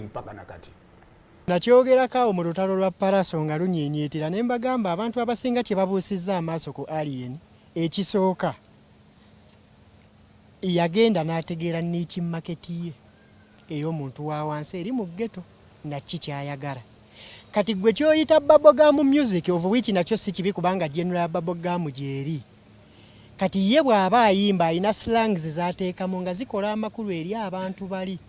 mpaka nakati. Nakyogerako mu lutalo lwa Paraso nga lunyeenyeetera ne mbagamba abantu abasinga kye babuusizza amaaso ku Alien ekisooka yagenda n'ategeera Nichi maketi ye ey'omuntu wa wansi eri mu ghetto nakiki kyayagala. Kati gwe kyoyita bubblegum music of which nakyo si kibi kubanga general bubblegum gyeri. Kati ye bw'aba ayimba ayina slangs zaateekamu nga zikola amakulu eri abantu bali.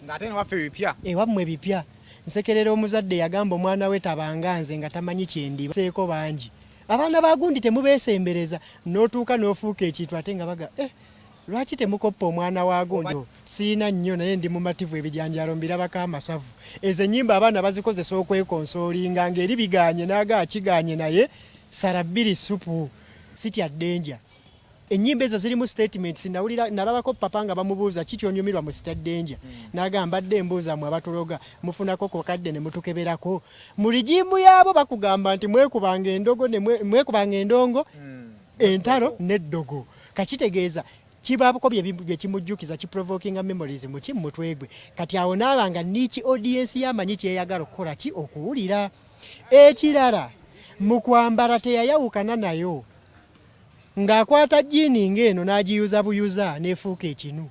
Ng'ate ne waffe bipya. Ewammwe bipya. Nsekerera omuzadde yagamba omwana we tabanganze nga tamanyi kyendi seeko bangi. Abaana bagundi temubeesembereza n'otuuka n'ofuuka ekintu ate nga baga lwaki temukoppa omwana wa gundi siina nnyo naye ndi mumativu ebijanjalo mbirabako amasavu. Ezo ennyimba abaana bazikozesa okwekonsoolinga ng'eri biganye n'aga akiganye naye sarabbiri supu sitya danger. Ennyimba ezo zirimu statements nawulira nalabako papa nga bamubuuza kiki onyumirwa mu state danger n'agamba dde mbuuza mwe abatuloga mufunako ku kadde ne mutukeberako mu rijimu yaabo bakugamba nti mwekubanga endongo mwekubanga endongo entalo n'eddogo kakitegeeza kibabuko bye kimujjukiza kiprovokinga memories mu mutwegwe kati awo naabanga Nichi audience yamanyi kyeyagala okukola ki okuwulira ekirala mu kwambala teyayawukana nayo ng'akwata jini ng'eno n'agiyuza buyuza n'efuuka ekinu.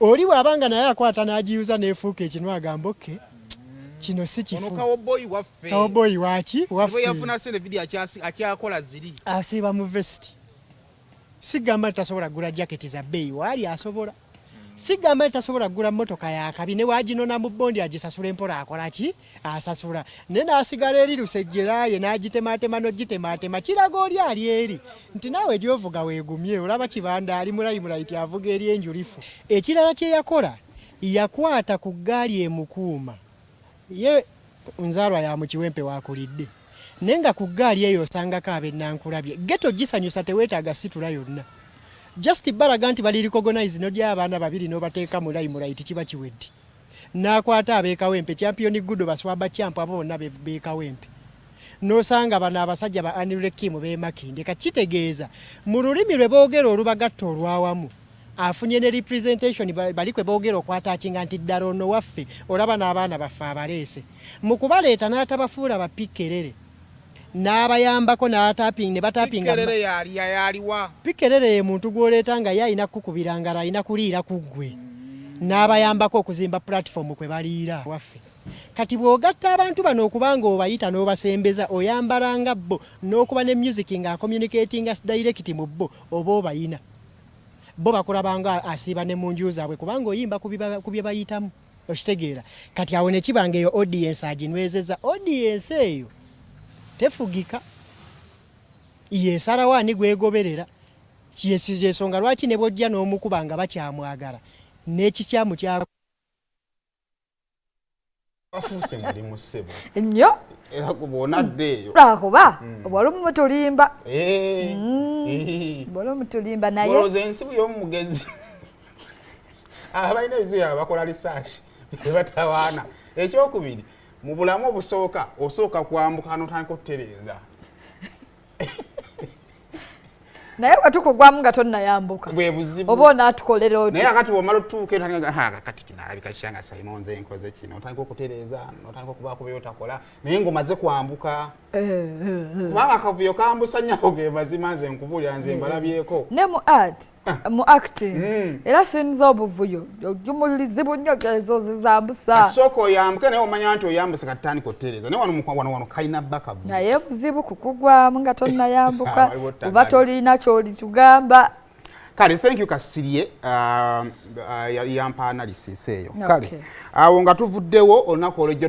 Oli bw'abanga naye akwata n'agiyuza n'efuuka ekinu agamba oke kino si kifu. Ono cowboy waffe. Cowboy waki? Waffe. Yafuna sene video akyakola ziri. Asiba mu vest. Sigamba tasobola gula jacket za bei wali asobola. Sigamba tasobola gula motoka ya kabine waginona mu bondi agisasula empola akola ki? Asasula. Nena asigala eri lusejjera ye n'agitematema n'ogitematema kirago oli ali eri. Nti nawe gyovuga weegumye olaba kibanda ali mulayi avuga eri enjulifu. Ekirala kye yakola yakwata ku ggaali emukuuma. Ye nzalwa ya mu kiwempe wakulidde. Nenga ku ggaali eyo osangako ab'ennankulabye. Ghetto gisanyusa teweetaaga situla yonna. Just balaga nti bali recognize no lya abaana babiri no bateeka mulayi tikiba kiwedde. N'akwata abeekawempe champion gudo baswaba champ abo bonna beekawempe. N'osanga bano abasajja ba Anile Kim beemakinde kakitegeeza mu lulimi lwe boogera olubagatta olwawamu. Afunye ne representation bali kwe boogera okwata kinga nti ddala ono waffe olaba n'abaana baffe abaleese. Mu kubaleeta n'atabafuula bapikkerere. N'abayambako n'ataping ne batapinga Pikkerere yaliwa Pikkerere muntu gwoleeta nga yalina kukubiranga alina kuliira ku ggwe n'abayambako okuzimba platform kwe baliira waffe. Kati bw'ogatta abantu bano okubanga obayita n'obasembeza oyambalanga bo n'okuba ne music nga communicating as direct mu bo oba obayina bo bakulabanga asiiba ne mu nju zaabwe kubanga oyimba ku bye bayitamu okitegeera. Kati awo ne kibanga eyo audience aginwezeza audience eyo tefugika yesara wani gwegoberera kiyesije songa lwaki ne bojja n'omukubanga bakyamwagala n'ekikyamu kya afuse muri musebo ennyo era kubona ddeyo lwakuba obwalo mutulimba bwalo naye mutulimba naye boloze ensibu y'omugezi abalina ebizibu abakola research batawaana ekyokubiri mu bulamu obusooka osooka kwambuka n'otandika okutereeza naye watukugwamu nga tonnayambuka bwe buzibu oba onaatukolera oti naye akati womala otuuka kati kinalabika kishanga Simonze nkoze kino otandika okutereeza n'otandika okubaako byotakola naye ng'omaze kwambuka kubanga akavuyo kambusa nnyo ge mazima nze nkubuulira nze mbalabyeko ne mu acting era sinza obuvuyo ojumulizibu nnyo ezo zizambusa sooka oyambuke naye omanya nti oyambuse katandika otereeza naye wano kalina bakavu naye buzibu kukugwamu nga tonnayambuka oba tolina kyoli tugamba kale thank you Kasirye yampa analysis eyo kale awo nga tuvuddewo olunaku olw'ejjo